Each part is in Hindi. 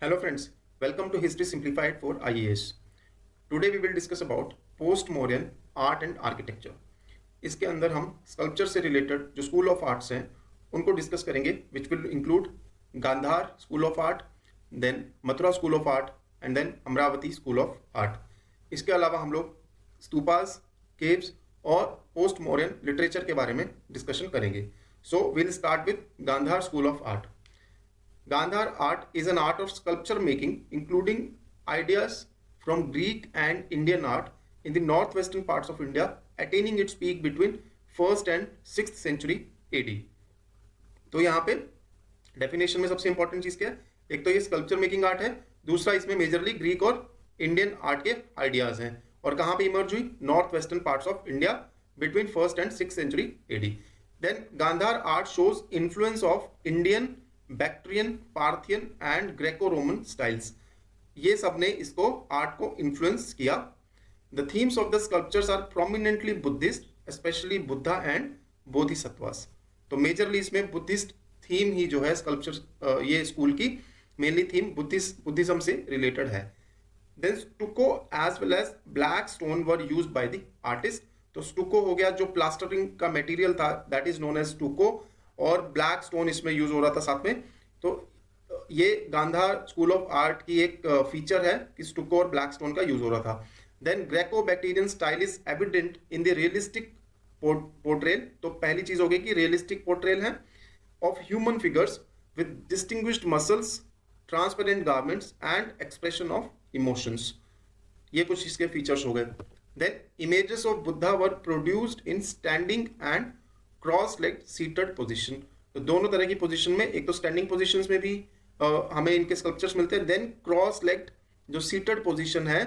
Hello friends, welcome to History Simplified for IAS. Today we will discuss about post-Mauryan art and architecture. इसके अंदर हम स्कल्पचर से रिलेटेड जो स्कूल ऑफ आर्ट्स हैं उनको डिस्कस करेंगे which will include Gandhar school of art, then Mathura school of art and then Amravati school of art. इसके अलावा हम लोग स्तूपास, केव्स और पोस्ट मौर्यन लिटरेचर के बारे में डिस्कशन करेंगे। So will start with Gandhar school of art. Gandhar art is an art of sculpture making, including ideas from Greek and Indian art in the northwestern parts of India, attaining its peak between 1st and 6th century AD. तो यहाँ पे डेफिनेशन में सबसे इंपॉर्टेंट चीज क्या है? एक तो ये स्कल्पचर मेकिंग आर्ट है, दूसरा इसमें मेजरली ग्रीक और इंडियन आर्ट के आइडियाज हैं। और कहाँ पे इमर्ज हुई? North western parts of India between 1st and 6th century AD. Then Gandhar art shows influence of Indian, Bactrian, Parthian and Greco Roman styles. ये सब ने इसको आर्ट को इन्फ्लुएंस किया। The themes of the sculptures are prominently Buddhist, specially Buddha and Bodhisattvas. तो मेजरली इसमें बुद्धिस्ट थीम ही जो है स्कल्पचर, ये स्कूल की मेनली थीम बुद्धिज्म से रिलेटेड है। Then stucco as well as black stone were used by the artist. तो स्टुको हो गया जो प्लास्टरिंग का मटेरियल था, that is known as stucco, और ब्लैक स्टोन इसमें यूज हो रहा था साथ में। तो ये गांधार स्कूल ऑफ आर्ट की एक फीचर है कि स्टुको और ब्लैक स्टोन का यूज हो रहा था। Then Greco Bactrian style is evident in the realistic portrayal. तो पहली चीज हो गई कि रियलिस्टिक पोर्ट्रेल है of human figures with distinguished muscles, transparent garments and expression of emotions. ये कुछ इसके फीचर्स हो गए। Then images of Buddha were produced in standing and cross leg seated position. तो दोनों तरह की पोजीशन में, एक तो स्टैंडिंग पोजीशंस में भी हमें इनके स्कल्पचर्स मिलते हैं, देन क्रॉस लेग्ड जो सीटेड पोजीशन है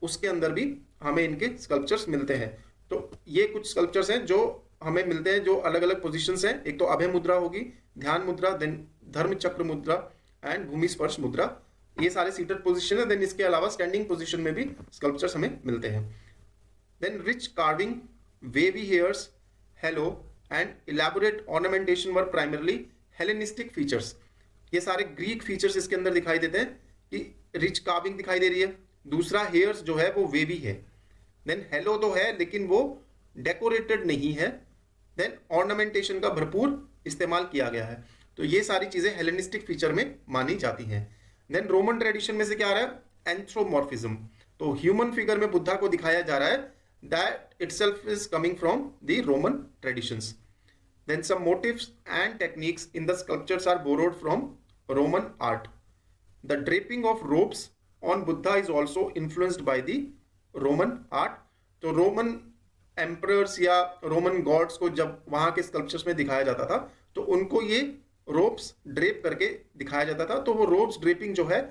उसके अंदर भी हमें इनके स्कल्पचर्स मिलते हैं। तो ये कुछ स्कल्पचर्स हैं जो हमें मिलते हैं जो अलग अलग पोजीशंस हैं। एक तो अभय मुद्रा होगी, ध्यान मुद्रा, देन धर्म चक्र मुद्रा एंड भूमि स्पर्श मुद्रा। ये सारे सीटेड पोजिशन है। देन इसके अलावा स्टैंडिंग पोजिशन में भी स्कल्पचर्स हमें मिलते हैं। Then rich carving, wavy hairs, halo and elaborate ornamentation were primarily Hellenistic features. ये सारे ग्रीक फीचर्स इसके अंदर दिखाई देते हैं कि रिच कार्विंग दिखाई दे रही है, दूसरा हेयर्स जो है वो वेवी है, देन हेलो तो है लेकिन वो डेकोरेटेड नहीं है, देन ऑर्नामेंटेशन का भरपूर इस्तेमाल किया गया है। तो ये सारी चीजें हेलेनिस्टिक फीचर में मानी जाती हैं। देन रोमन ट्रेडिशन में से क्या आ रहा है? एंथ्रोमॉर्फिज्म। तो ह्यूमन फिगर में बुद्धा को दिखाया जा रहा है, that itself is coming from the Roman traditions. Then some motifs and techniques in the sculptures are borrowed from Roman art. The draping of robes on Buddha is also influenced by the Roman art. तो रोमन एम्परर्स या रोमन गॉड्स को जब वहां के स्कल्पचर्स में दिखाया जाता था तो उनको ये रोब्स ड्रेप करके दिखाया जाता था। तो वो रोब्स ड्रेपिंग जो है,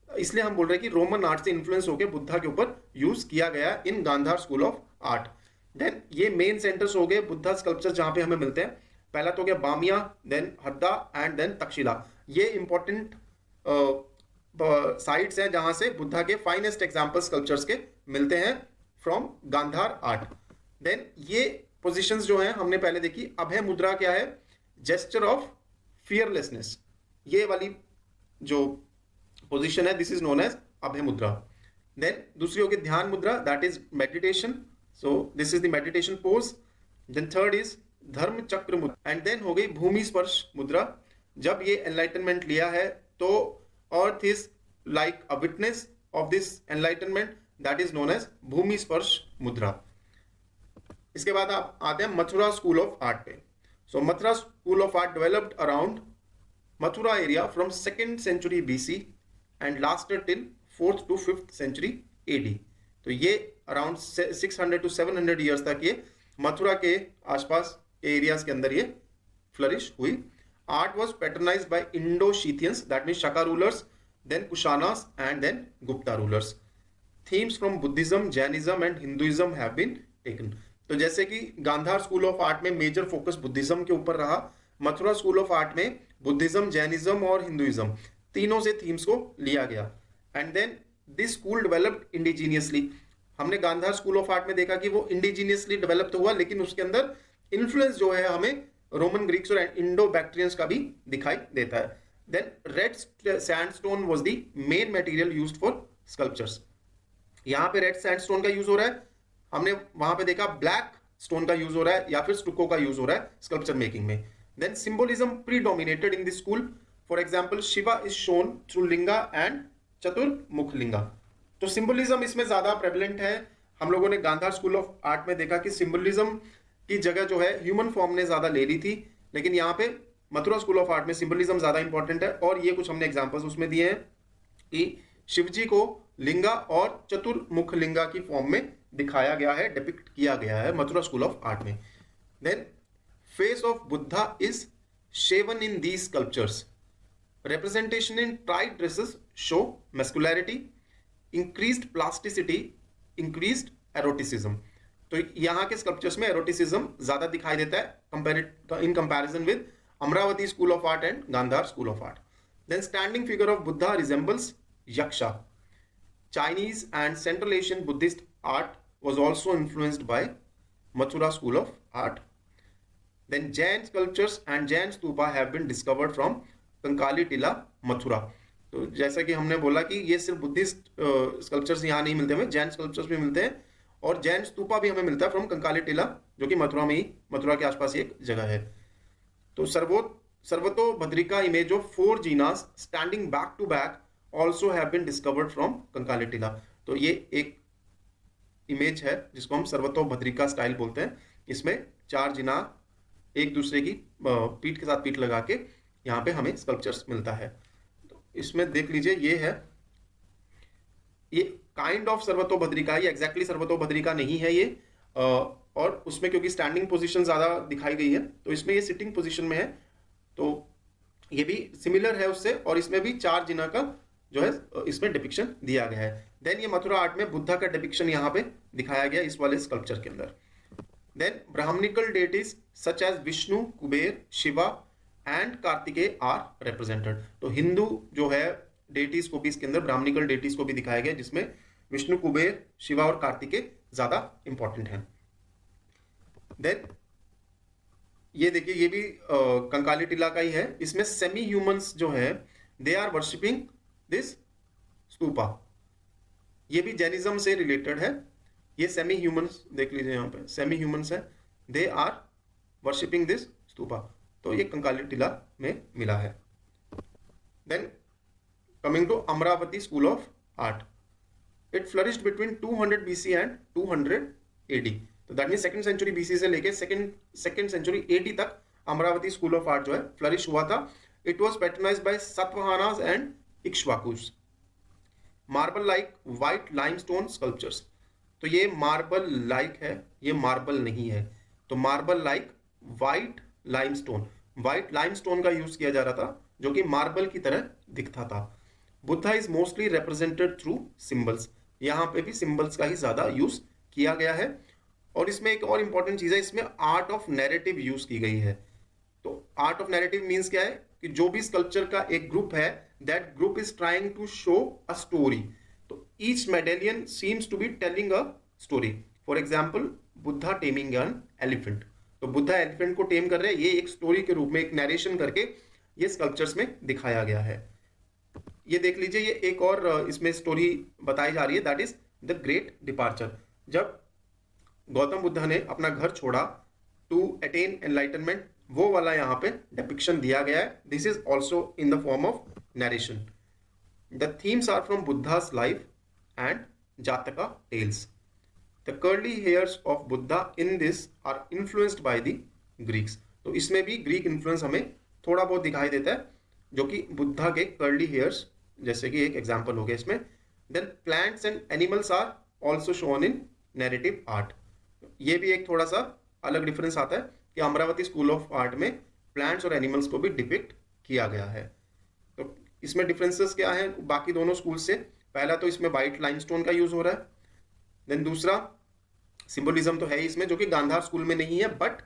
इसलिए हम बोल रहे हैं कि रोमन आर्ट से इन्फ्लुएंस होकर बुद्धा के ऊपर यूज किया गया in Gandhara school of art. Then ये मेन सेंटर्स हो गए बुद्धा स्कल्पचर जहां पे हमें मिलते हैं। पहला तो हो गया बामिया, देन हद्दा एंड देन तक्षशिला। ये इंपॉर्टेंट साइट्स हैं जहां से बुद्धा के फाइनेस्ट एग्जांपल स्कल्पचर्स के मिलते हैं फ्रॉम गांधार आर्ट। देन ये पोजिशंस जो हैं हमने पहले देखी। अभय मुद्रा क्या है? Gesture of fearlessness. ये वाली जो पोजिशन है this is known as Abhay mudra. Then दूसरी होगी Dhyan mudra, that is meditation, so this is the meditation pose. Then third is Dharma Chakra मुद्रा एंड देन हो गई भूमि स्पर्श मुद्रा। जब ये एनलाइटनमेंट लिया है तो earth is like a witness of this enlightenment, that is known as Bhumi Sparsha Mudra. इसके बाद आप आते हैं मथुरा स्कूल ऑफ आर्ट पे। So Mathura school of art developed around Mathura area from 2nd century BC and lasted till 4th to 5th century AD। तो ये अराउंड 600 to 700 ईयर्स तक ये मथुरा के आसपास एरियाज के अंदर ये फ्लरिश हुई। Art was patronized by Indo Scythians, that means Shaka rulers, then Kushanas and then Gupta rulers. Themes from Buddhism, Jainism and Hinduism have been taken. तो जैसे कि गांधार स्कूल ऑफ आर्ट में मेजर फोकस बुद्धिज्म के ऊपर रहा, मथुरा स्कूल ऑफ आर्ट में बुद्धिज्म, जैनिज्म और हिंदुइज्म तीनों से थीम्स को लिया गया। And then this school developed indigenously. हमने गांधार स्कूल ऑफ आर्ट में देखा कि वो इंडिजीनियसली डेवलप तो हुआ, लेकिन उसके अंदर इन्फ्लुएंस जो है हमें रोमन ग्रीक्स और इंडो बैक्ट्रियंस का भी दिखाई देता है। Then red sandstone was the main material used for sculptures. यहाँ पे रेड सैंडस्टोन का यूज हो रहा है, हमने वहां पे देखा ब्लैक स्टोन का यूज हो रहा है या फिर स्टुको का यूज हो रहा है स्कल्पचर मेकिंग में। Then symbolism predominated in the school, for example Shiva is shown through linga and Chaturmukh linga. तो सिंबोलिज्म इसमें ज्यादा प्रेवलेंट है। हम लोगों ने गांधार स्कूल ऑफ आर्ट में देखा कि सिंबोलिज्म की जगह जो है ह्यूमन फॉर्म ने ज्यादा ले ली थी, लेकिन यहाँ पे मथुरा स्कूल ऑफ आर्ट में सिंबोलिज्म ज्यादा इंपॉर्टेंट है। और ये कुछ हमने एग्जांपल्स उसमें दिए हैं कि शिवजी को लिंगा और चतुर्मुख लिंगा की फॉर्म में दिखाया गया है, डिपिक्ट किया गया है मथुरा स्कूल ऑफ आर्ट में। Then face of Buddha is shaven in these sculptures, representation in tight dresses show masculinity, increased plasticity, increased eroticism। तो यहां के स्कल्पचर्स में एरोटिसिज्म ज्यादा दिखाई देता है in comparison with Amravati school of art and Gandhar school of art. Then standing figure of Buddha resembles Yaksha. Chinese and Central Asian Buddhist art was also influenced by Mathura school of art. Then Jain sculptures and Jain stupa have been discovered from Kankali टीला मथुरा। तो जैसा कि हमने बोला कि ये सिर्फ बुद्धिस्ट स्कल्पचर्स यहाँ नहीं मिलते हमें, जैन स्कल्पचर्स भी मिलते हैं और जैन स्तूपा भी हमें मिलता है फ्रॉम कंकाली टीला, जो कि मथुरा में ही, मथुरा के आसपास ही एक जगह है। तो Sarvatobhadrika image of 4 Jinas standing back to back also have been discovered from Kankali Tila. तो ये एक इमेज है जिसको हम सर्वतो भद्रिका स्टाइल बोलते हैं। इसमें 4 जिना एक दूसरे की पीठ के साथ पीठ लगा के यहाँ पे हमें स्कल्पचर्स मिलता है। तो इसमें देख लीजिए ये है, ये काइंड ऑफ सर्वतो भद्रिका, ये एग्जैक्टली सर्वतो भद्रिका नहीं है ये, और उसमें क्योंकि स्टैंडिंग पोजीशन ज्यादा दिखाई गई है तो इसमें ये सिटिंग पोजीशन में है। तो ये भी सिमिलर है उससे, और इसमें भी 4 जिना का जो है इसमें डिपिक्शन दिया गया है। देन ये मथुरा आर्ट में बुद्धा का डिपिक्शन यहाँ पे दिखाया गया इस वाले स्कल्पचर के अंदर। Then Brahmanical deities such as Vishnu, Kubera, Shiva and Kartikeya are represented. तो हिंदू जो है डेटीज को भी इसके अंदर, ब्राह्मणिकल डेटीज को भी दिखाया गया जिसमें विष्णु, कुबेर, शिवा और कार्तिकेय ज्यादा इंपॉर्टेंट हैं। देन ये देखिए, ये भी कंकाली टीला का ही है। इसमें सेमी ह्यूमंस जो है they are worshipping this stupa, ये भी जैनिज्म से रिलेटेड है। ये सेमी ह्यूमंस देख लीजिए, यहाँ पे सेमी ह्यूमंस है, they are worshipping this stupa. तो ये कंकाली टीला में मिला है। Then coming to Amravati school of art, it flourished between 200 BC and 200 AD। तो that mean second century BC से लेके सेकंड सेंचुरी AD तक अमरावती स्कूल ऑफ आर्ट जो है फ्लरिश हुआ था। It was patronized by Satavahanas and Ikshvakus. Marble like white limestone sculptures. तो ये मार्बल लाइक है, ये मार्बल नहीं है। तो मार्बल लाइक व्हाइट लाइमस्टोन का यूज किया जा रहा था जो कि मार्बल की तरह दिखता था। Buddha is mostly represented through symbols. यहां पे भी सिंबल्स का ही ज्यादा यूज किया गया है। और इसमें एक और इंपॉर्टेंट चीज है, इसमें आर्ट ऑफ नैरेटिव यूज की गई है। तो आर्ट ऑफ नैरेटिव मीन्स क्या है कि जो भी स्कल्पचर का एक ग्रुप है, that group is trying to show a story. तो each medallion seems to be telling a story. For example Buddha taming an elephant. तो बुद्धा एलिफेंट को टेम कर रहे हैं, ये एक स्टोरी के रूप में, एक नरेशन करके ये स्कल्पचर्स में दिखाया गया है। ये देख लीजिए, ये एक और इसमें स्टोरी बताई जा रही है, that is the great departure. जब गौतम बुद्धा ने अपना घर छोड़ा टू अटेन एनलाइटनमेंट, वो वाला यहाँ पे डिपिक्शन दिया गया है। This is also in the form of narration. The themes are from Buddha's life and Jataka tales. The curly hairs of Buddha in this are influenced by the Greeks। तो इसमें भी ग्रीक इन्फ्लुएंस हमें थोड़ा बहुत दिखाई देता है, जो कि बुद्धा के कर्ली हेयर्स जैसे कि एक एग्जांपल हो गया इसमें। Then plants and animals are also shown in narrative art. ये भी एक थोड़ा सा अलग डिफरेंस आता है कि अमरावती स्कूल ऑफ आर्ट में प्लांट्स और एनिमल्स को भी डिपिक्ट किया गया है। तो इसमें डिफरेंसेस क्या है बाकी दोनों स्कूल से? पहला तो इसमें व्हाइट लाइमस्टोन का यूज हो रहा है। देन दूसरा सिंबोलिज्म तो है ही इसमें, जो कि गांधार स्कूल में नहीं है, but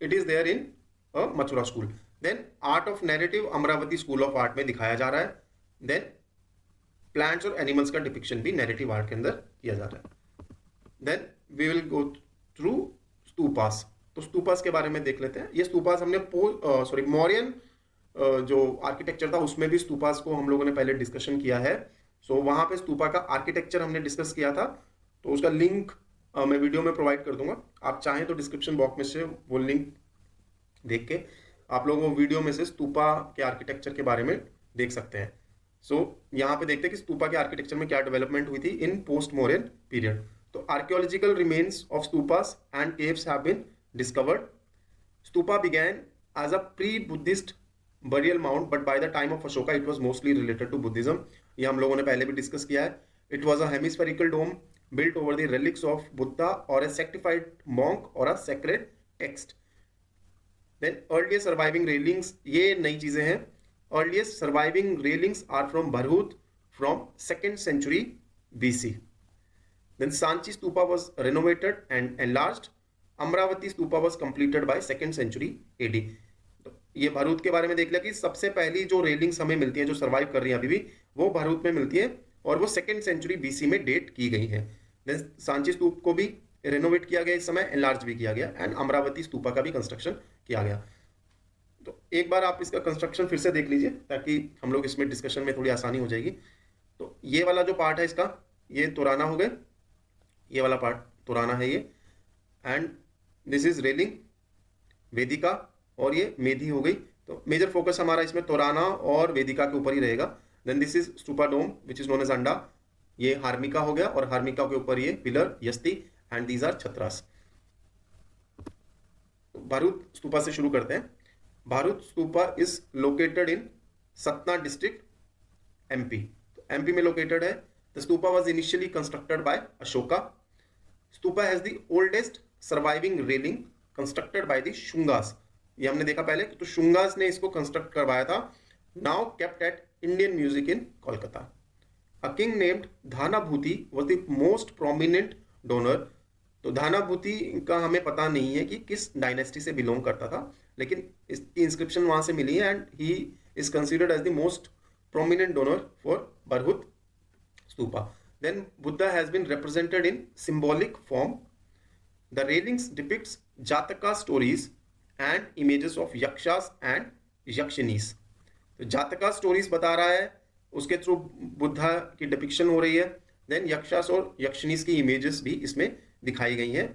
it is there in Mathura school. Then art of narrative Amravati school of art में दिखाया जा रहा है। देन प्लांट्स और एनिमल्स का डिपिक्शन भी नैरेटिव आर्ट के अंदर किया जा रहा है। Then we will go through stupas. तो स्तूपास के बारे में देख लेते हैं। ये स्तूपास हमने मौर्यन जो आर्किटेक्चर था उसमें भी स्तूपास को हम लोगों ने पहले डिस्कशन किया है। सो वहां पे स्तूपा का आर्किटेक्चर हमने डिस्कस किया था, तो उसका लिंक मैं वीडियो में प्रोवाइड कर दूंगा। आप चाहें तो डिस्क्रिप्शन बॉक्स में से वो लिंक देख के आप लोगों को वीडियो में से स्तूपा के आर्किटेक्चर के बारे में देख सकते हैं। सो यहाँ पे देखते हैं कि स्तूपा के आर्किटेक्चर में क्या डेवलपमेंट हुई थी इन पोस्ट मौर्यन पीरियड। तो archaeological remains of stupas and caves have been discovered. Stupa began as a pre-Buddhist burial mound, but by the time of Ashoka it was mostly related to Buddhism. ये हम लोगों ने पहले भी डिस्कस किया है। It was a hemispherical dome built over the relics of Buddha or a sanctified monk or a sacred text. Then earliest surviving railings, ये नई चीजें हैं। Earliest surviving railings are from Bharhut from 2nd century BC. Then Sanchi Stupa was renovated and enlarged. Amravati stupa was completed by 2nd century AD। तो ये भरूच के बारे में देख लिया कि सबसे पहली जो रेलिंग्स हमें मिलती हैं जो सरवाइव कर रही हैं अभी भी, वो भरूच में मिलती है और वो 2nd century BC में डेट की गई है। देन सांची स्तूप को भी रेनोवेट किया गया, इस समय एनलार्ज भी किया गया, एंड अमरावती स्तूपा का भी कंस्ट्रक्शन किया गया। तो एक बार आप इसका कंस्ट्रक्शन फिर से देख लीजिए ताकि हम लोग इसमें डिस्कशन में थोड़ी आसानी हो जाएगी। तो ये वाला जो पार्ट है इसका, ये तोराना हो गए, ये वाला पार्ट तोराना है ये, एंड दिस इज रेलिंग वेदिका, और ये मेधी हो गई। तो मेजर फोकस हमारा इसमें तोराना और वेदिका के ऊपर ही रहेगा। Then this is stupa dome which is known as anda, ये हार्मिका हो गया, और हार्मिका के ऊपर ये pillar Yashti, and these are Chhatras. Bharhut Stupa से शुरू करते हैं। Bharhut Stupa is located in Satna district MP। तो MP में लोकेटेड है। The stupa was initially constructed by Ashoka. Stupa has the oldest surviving railing constructed by the Shungas. ये हमने देखा पहले, तो शुंगास ने इसको कंस्ट्रक्ट करवाया था। Now kept at Indian Museum in Kolkata. A king named Dhanabhuti was the most prominent donor. तो धानाभूति का हमें पता नहीं है कि किस डायनेस्टी से बिलोंग करता था, लेकिन इसकी इंस्क्रिप्शन वहां से मिली है, and he is considered as the most prominent donor for Bharhut stupa. Then Buddha has been represented in symbolic form. The railings depicts Jataka stories and images of yakshas and yakshinis. तो जातका स्टोरीज बता रहा है, उसके थ्रू बुद्धा की डिपिक्शन हो रही है। देन यक्षास और यक्षिनीस की इमेजेस भी इसमें दिखाई गई हैं।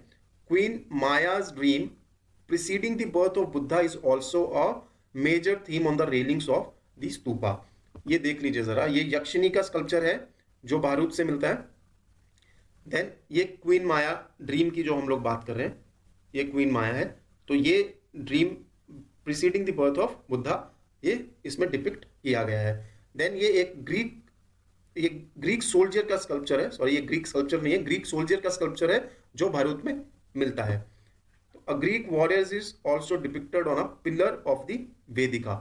Queen Maya's dream preceding the birth of Buddha is also a major theme on the railings of the stupa. ये देख लीजिए जरा, ये यक्षिनी का स्कल्पचर है जो भारूच से मिलता है। देन ये क्वीन माया ड्रीम की जो हम लोग बात कर रहे हैं, ये क्वीन माया है। तो ये dream preceding the birth of Buddha, ये इसमें डिपिक्ट किया गया है। देन ये एक ग्रीक सोल्जर का स्कल्पचर है, सॉरी ये ग्रीक स्कल्पचर नहीं है, ग्रीक सोल्जर का स्कल्पचर है जो भारूच में मिलता है। तो a Greek warriors is also depicted on a pillar of the vedika.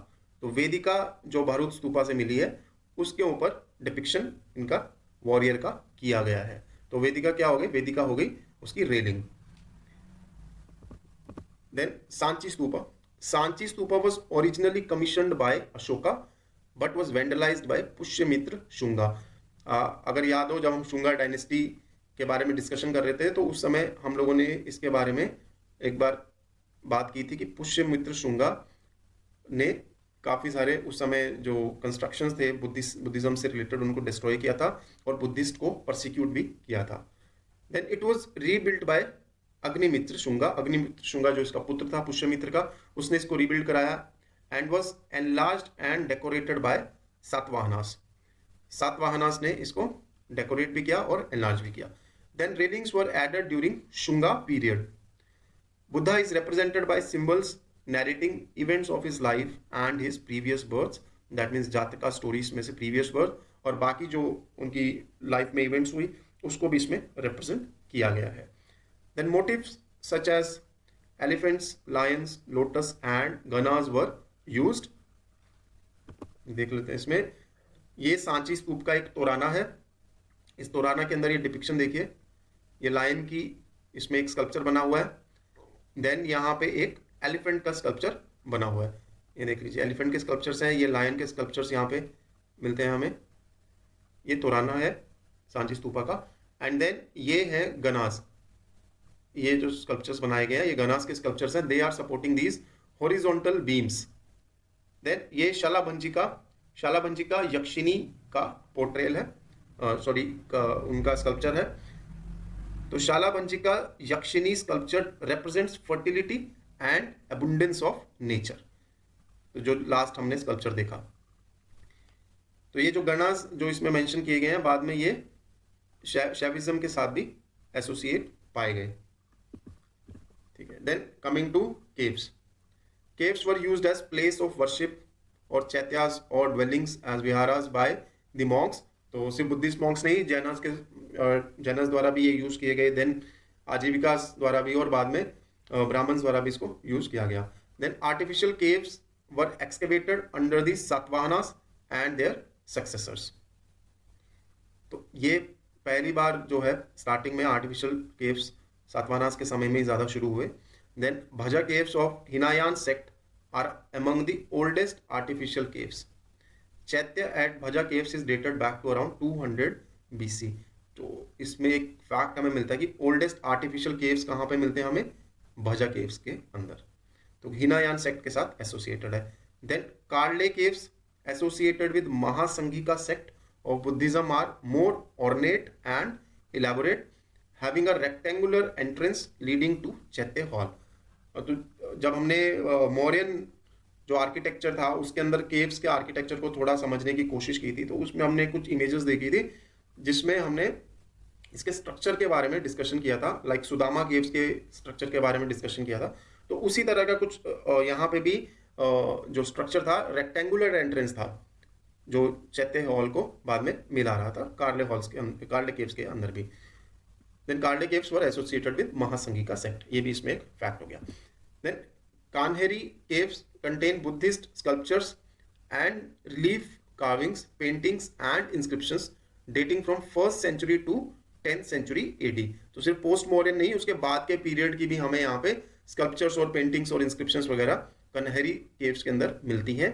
तो वेदिका जो भारूच स्तूपा से मिली है उसके ऊपर डिपिक्शन इनका वॉरियर का किया गया है। तो वेदिका क्या हो गई? वेदिका हो गई उसकी railing. Then Sanchi stupa. Sanchi stupa was originally commissioned by Ashoka but was vandalized by Pushyamitra Shunga. अगर याद हो, जब हम शुंगा डायनेस्टी के बारे में डिस्कशन कर रहे थे तो उस समय हम लोगों ने इसके बारे में एक बार बात की थी कि पुष्यमित्र शुंगा ने काफ़ी सारे उस समय जो कंस्ट्रक्शंस थे बुद्धिज्म से रिलेटेड उनको डिस्ट्रॉय किया था और बुद्धिस्ट को परसिक्यूट भी किया था। Then it was rebuild by Agnimitra Shunga. Agnimitra Shunga जो इसका पुत्र था पुष्यमित्र का, उसने इसको रीबिल्ड कराया and was enlarged and decorated by Satavahanas. Satavahanas ने इसको डेकोरेट भी किया और एनलार्ज भी किया। Then railings were added during Shunga period. Buddha is represented by symbols narrating events of his life and his previous births, that means जातका स्टोरीज में से previous birth और बाकी जो उनकी लाइफ में इवेंट्स हुई उसको भी इसमें रिप्रेजेंट किया गया है। Then motifs such as elephants, lions, lotus and ganas were used. देख लेते हैं इसमें, ये सांची स्तूप का एक तोराना है। इस तोराना के अंदर ये डिपिक्शन देखिए, ये लायन की इसमें एक स्कल्पचर बना हुआ है। देन यहाँ पे एक एलिफेंट का स्कल्पचर बना हुआ है, ये देख लीजिए एलिफेंट के स्कल्पचर्स हैं, ये लायन के स्कल्पचर्स यहाँ पे मिलते हैं हमें। ये तोराना है सांची स्तूपा का। एंड देन ये है गनास, ये जो स्कल्पचर्स बनाए गए हैं ये गनास के स्कल्पचर्स हैं। They are supporting these horizontal beams. Then ये शालाभंजी का यक्षिनी का पोर्ट्रेल है, सॉरी उनका स्कल्पचर है। तो शालाभंजी का Yakshini sculpture represents fertility and abundance of nature. तो जो लास्ट हमने स्कल्पचर देखा, तो ये जो गणास जो इसमें मेंशन किए गए हैं, बाद में ये शैविज्म के साथ भी एसोसिएट पाए गए। ठीक है। Then coming to caves, caves were used as place of worship और चैत्यास और dwellings as viharas by the monks. तो सिर्फ बुद्धिस्ट मॉन्क्स नहीं, जैनस द्वारा भी ये यूज किए गए, देन आजीविकास द्वारा भी, और बाद में ब्राह्मण्स द्वारा भी इसको यूज किया गया। Then artificial caves were excavated under the Satavahanas and their successors. तो ये पहली बार जो है स्टार्टिंग में आर्टिफिशियल केव्स सातवाहनास के समय में ही ज्यादा शुरू हुए। Then Bhaja caves of Hinayana sect are among the oldest artificial caves. Chaitya at Bhaja caves is dated back to around 200 BC। तो इसमें एक फैक्ट हमें मिलता है कि ओल्डेस्ट आर्टिफिशियल केव्स कहाँ पे मिलते हैं हमें, भजा केव्स के अंदर। तो हिनायान सेक्ट के साथ एसोसिएटेड है। Then Karle caves associated with Mahasanghika sect of Buddhism are more ornate and elaborate, having a rectangular entrance leading to Chaitya Hall। तो जब हमने मौर्यन जो आर्किटेक्चर था उसके अंदर केव्स के आर्किटेक्चर को थोड़ा समझने की कोशिश की थी, तो उसमें हमने कुछ इमेजेस देखी थी जिसमें हमने इसके स्ट्रक्चर के बारे में डिस्कशन किया था, लाइक सुदामा केव्स के स्ट्रक्चर के बारे में डिस्कशन किया था। तो उसी तरह का कुछ यहाँ पे भी जो स्ट्रक्चर था, रेक्टेंगुलर एंट्रेंस था जो चैत्य हॉल को बाद में मिला रहा था कार्ले केव्स के अंदर भी। Then Karle caves were associated with Mahasanghika sect, ये भी इसमें एक फैक्ट हो गया। Then Kanheri caves contain Buddhist sculptures and relief carvings, paintings and inscriptions dating from 1st century to 10th century AD। तो सिर्फ पोस्ट मॉडर्न नहीं, उसके बाद के पीरियड की भी हमें यहाँ पे स्कल्पचर्स और पेंटिंग्स और इंस्क्रिप्शंस वगैरह कन्हेरी केव्स के अंदर मिलती हैं।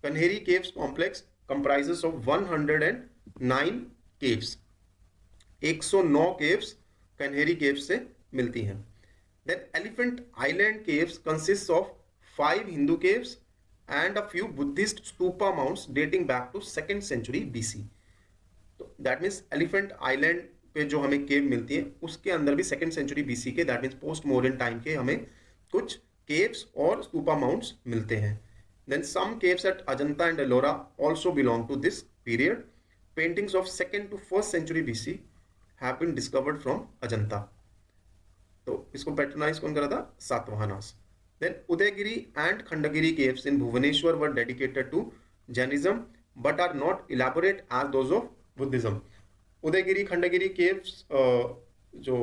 Kanheri caves complex comprises of 109 caves। 109 caves Kanheri caves से मिलती हैं। Then Elephant Island caves consists of 5 Hindu caves and a few Buddhist stupa mounds dating back to 2nd century BC। तो that means Elephant Island पे जो हमें केव मिलती है उसके अंदर भी 2nd century BC के, that means post modern time के हमें कुछ केव्स और स्तूपा माउंट्स मिलते हैं। Then some caves at Ajanta and Ellora also belong to this period। Paintings of 2nd to 1st century BC have been discovered from Ajanta। तो इसको पैट्रोनाइज कौन करा था, सातवाहनास। Then Udayagiri and Khandagiri caves in Bhubaneswar were dedicated to Jainism but are not elaborate as those of Buddhism। Udayagiri Khandagiri caves जो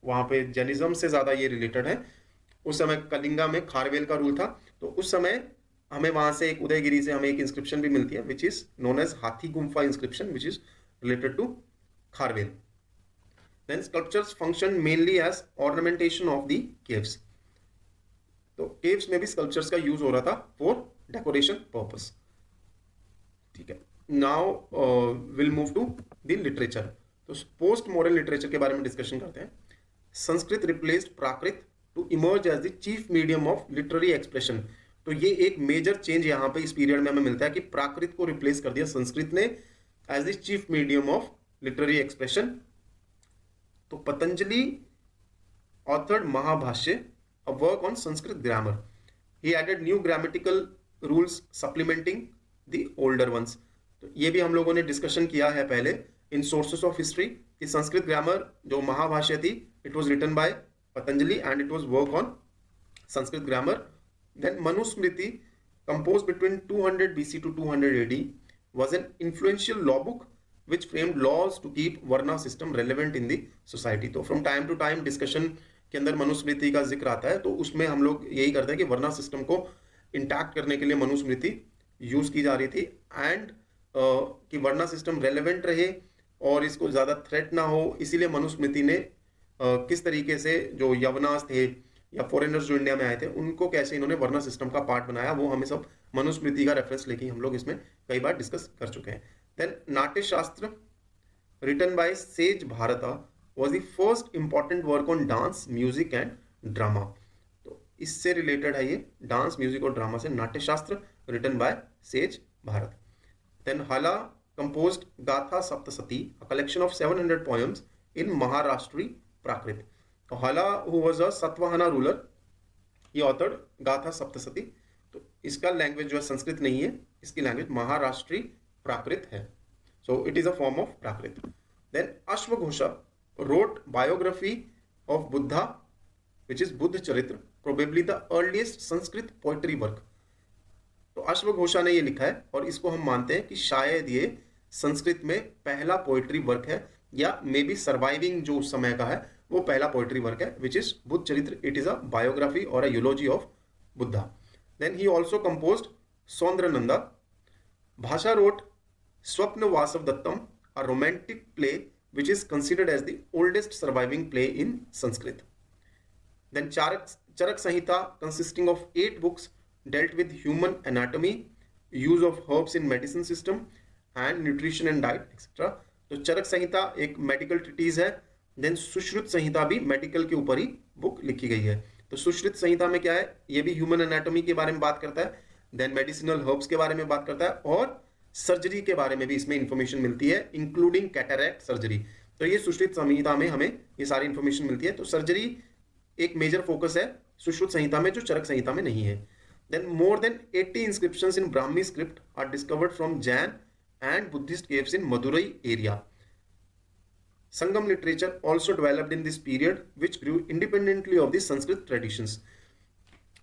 वहाँ पे जैनिज्म से ज़्यादा ये रिलेटेड है। उस समय कलिंगा में खारवेल का रूल था, तो उस समय हमें वहां से एक उदयगिरी से हमें एक इंस्क्रिप्शन भी मिलती है विच is known as Hathi Gumpha inscription which is related to Kharavela. Then sculptures function mainly as ornamentation of the caves. तो केव्स में भी स्कल्पचर्स का यूज हो रहा था फॉर डेकोरेशन पर्पस। ठीक है, now will move to the literature. तो पोस्ट मॉडर्न लिटरेचर के बारे में डिस्कशन करते हैं। Sanskrit replaced Prakrit to emerge as the chief medium of literary expression. तो ये एक मेजर चेंज यहाँ पे इस पीरियड में हमें मिलता है कि प्राकृत को रिप्लेस कर दिया संस्कृत ने as the chief medium of literary expression. तो Patanjali authored Mahabhashya, a work on Sanskrit grammar. He added new grammatical rules supplementing the older ones. तो ये भी हम लोगों ने डिस्कशन किया है पहले इन सोर्सेस ऑफ हिस्ट्री कि संस्कृत ग्रामर जो महाभाष्य थी, it was written by Patanjali and it was work on Sanskrit grammar. Then Manusmriti, composed between 200 BC to 200 AD, was an influential law book which framed laws to keep Varna system relevant in the society। तो from time to time discussion के अंदर मनुस्मृति का जिक्र आता है, तो उसमें हम लोग यही करते हैं कि वर्ना सिस्टम को इंटैक्ट करने के लिए मनुस्मृति यूज की जा रही थी एंड कि वर्ना सिस्टम रेलेवेंट रहे और इसको ज़्यादा थ्रेट ना हो, इसीलिए मनुस्मृति ने किस तरीके से जो यवनास थे या फॉरेनर्स जो इंडिया में आए थे उनको कैसे इन्होंने वर्ना सिस्टम का पार्ट बनाया, वो हमें सब मनुस्मृति का रेफरेंस लेके हम लोग इसमें कई बार डिस्कस कर चुके हैं। देन नाट्य शास्त्र रिटन बाय सेज भारता was the first important work on dance, music and drama. तो इससे रिलेटेड है ये डांस, म्यूजिक और ड्रामा से नाट्य शास्त्र written by Sage Bharat. Then Hala composed Gatha Saptasati, a collection of 700 poems in Maharashtri Prakrit. So Hala, who was a Satvahana ruler, he authored Gatha Saptasati. तो इसका लैंग्वेज जो है संस्कृत नहीं है, इसकी लैंग्वेज महाराष्ट्री प्राकृत है. So it is a form of Prakrit. Then Ashwagosha wrote biography of Buddha, which is Buddha Charitra, probably the earliest Sanskrit poetry work. तो अश्वघोषा ने ये लिखा है और इसको हम मानते हैं कि शायद ये संस्कृत में पहला पोएट्री वर्क है, या मे बी सर्वाइविंग जो उस समय का है वो पहला पोएट्री वर्क है, विच इज बुद्ध चरित्र. इट इज अ बायोग्राफी और a eulogy of Buddha. Then he also composed Saundarananda. Bhasa wrote Swapnavasavadattam, a romantic play which is considered as the oldest surviving play in Sanskrit. Then Charak Samhita, consisting of 8 books, dealt with human anatomy, use of herbs in medicine system and nutrition and diet, etc. तो चरक संहिता एक मेडिकल ट्रीटीज है. देन सुश्रुत संहिता भी मेडिकल के ऊपर ही बुक लिखी गई है. तो सुश्रुत संहिता में क्या है, ये भी ह्यूमन एनाटॉमी के बारे में बात करता है, देन मेडिसिनल हर्ब्स के बारे में बात करता है, और सर्जरी के बारे में भी इसमें इंफॉर्मेशन मिलती है, इंक्लूडिंग कैटरैक्ट सर्जरी. तो ये सुश्रुत संहिता में हमें ये सारी इंफॉर्मेशन मिलती है. तो सर्जरी एक मेजर फोकस है सुश्रुत संहिता में, जो चरक संहिता में नहीं है. Then more than 80 inscriptions in Brahmi script are discovered from Jain and Buddhist caves in Madurai area. Sangam literature also developed in this period which grew independently of the Sanskrit traditions.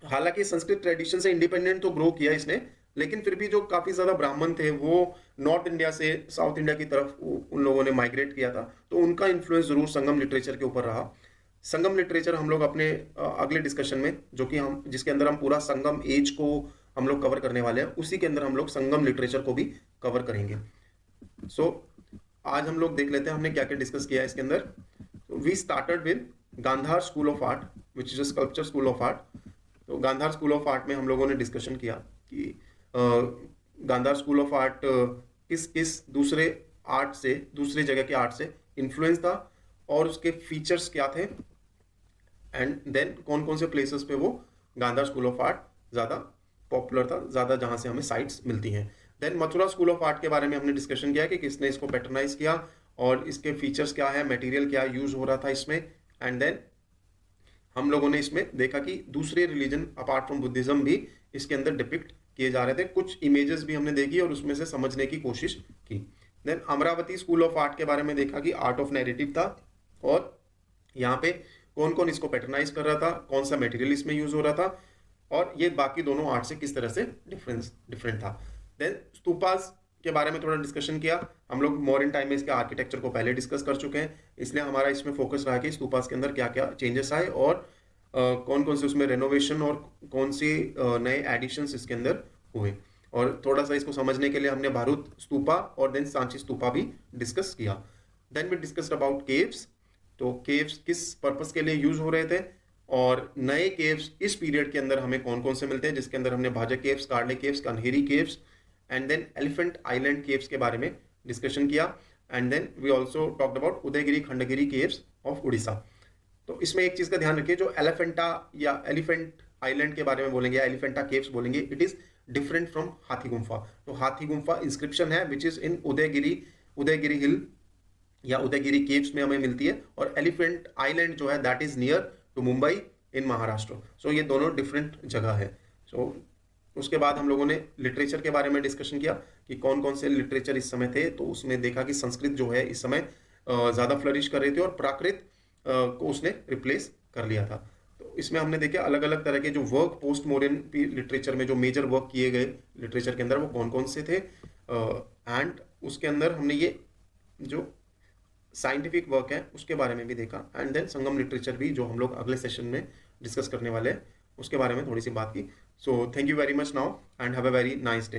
हालांकि संस्कृत ट्रेडिशन से इंडिपेंडेंट तो ग्रो किया इसने, लेकिन फिर भी जो काफी ज्यादा ब्राह्मण थे वो नॉर्थ इंडिया से साउथ इंडिया की तरफ उन लोगों ने माइग्रेट किया था, तो उनका इन्फ्लुएंस जरूर संगम लिटरेचर के ऊपर रहा. संगम लिटरेचर हम लोग अपने अगले डिस्कशन में, जो कि हम जिसके अंदर हम पूरा संगम एज को हम लोग कवर करने वाले हैं, उसी के अंदर हम लोग संगम लिटरेचर को भी कवर करेंगे. सो आज हम लोग देख लेते हैं हमने क्या क्या डिस्कस किया है इसके अंदर. We started with Gandhar school of art which is a sculpture school of art. तो गांधार स्कूल ऑफ आर्ट में हम लोगों ने डिस्कशन किया कि गांधार स्कूल ऑफ आर्ट किस किस दूसरे आर्ट से, दूसरे जगह के आर्ट से इन्फ्लुएंस था और उसके फीचर्स क्या थे, एंड देन कौन कौन से प्लेसेस पे वो गांधार स्कूल ऑफ आर्ट ज़्यादा पॉपुलर था, ज़्यादा जहाँ से हमें साइट्स मिलती हैं. Then Mathura school of art के बारे में हमने डिस्कशन किया कि किसने इसको पैटर्नाइज किया और इसके फीचर्स क्या है, मटेरियल क्या यूज हो रहा था इसमें. एंड देन हम लोगों ने इसमें देखा कि दूसरे रिलीजन अपार्ट फ्रॉम बुद्धिज्म भी इसके अंदर डिपिक्ट किए जा रहे थे. कुछ इमेजेस भी हमने देखी और उसमें से समझने की कोशिश की. Then Amravati school of art के बारे में देखा कि आर्ट ऑफ नैरेटिव था और यहाँ पे कौन कौन इसको पैटर्नाइज कर रहा था, कौन सा मटेरियल इसमें यूज हो रहा था, और ये बाकी दोनों आर्ट से किस तरह से डिफरेंट था. देन स्तूपास के बारे में थोड़ा डिस्कशन किया. हम लोग मॉडर्न टाइम में इसके आर्किटेक्चर को पहले डिस्कस कर चुके हैं, इसलिए हमारा इसमें फोकस रहा कि स्तूपास के अंदर क्या क्या चेंजेस आए और कौन कौन से उसमें रेनोवेशन और कौन सी नए एडिशंस इसके अंदर हुए. और थोड़ा सा इसको समझने के लिए हमने भारूत स्तूपा और देन सांची स्तूपा भी डिस्कस किया. Then we discussed about caves. तो केव्स किस पर्पस के लिए यूज हो रहे थे और नए केव्स इस पीरियड के अंदर हमें कौन कौन से मिलते हैं, जिसके अंदर हमने भाजक caves, Karle caves, Kanheri caves and then Elephant Island caves के बारे में डिस्कशन किया. And then we also talked about Udayagiri Khandagiri caves of Orissa. तो इसमें एक चीज का ध्यान रखिए, जो एलिफेंटा या एलिफेंट आइलैंड के बारे में बोलेंगे, एलिफेंटा केव्स बोलेंगे, इट इज डिफरेंट फ्रॉम हाथी गुम्फा. तो हाथी गुम्फा इंस्क्रिप्शन है विच इज इन उदयगिरी हिल या उदयगिरी केव्स में हमें मिलती है, और एलिफेंट आइलैंड जो है that is near to Mumbai in Maharashtra. So ये दोनों डिफरेंट जगह है. सो उसके बाद हम लोगों ने लिटरेचर के बारे में डिस्कशन किया कि कौन कौन से लिटरेचर इस समय थे. तो उसमें देखा कि संस्कृत जो है इस समय ज़्यादा फ्लरिश कर रही थी और प्राकृत को उसने रिप्लेस कर लिया था. तो इसमें हमने देखे अलग अलग तरह के जो वर्क पोस्ट मॉडर्न लिटरेचर में जो मेजर वर्क किए गए लिटरेचर के अंदर वो कौन कौन से थे, एंड उसके अंदर हमने ये जो साइंटिफिक वर्क है उसके बारे में भी देखा. एंड देन संगम लिटरेचर भी, जो हम लोग अगले सेशन में डिस्कस करने वाले हैं, उसके बारे में थोड़ी सी बात की. So thank you very much now and have a very nice day.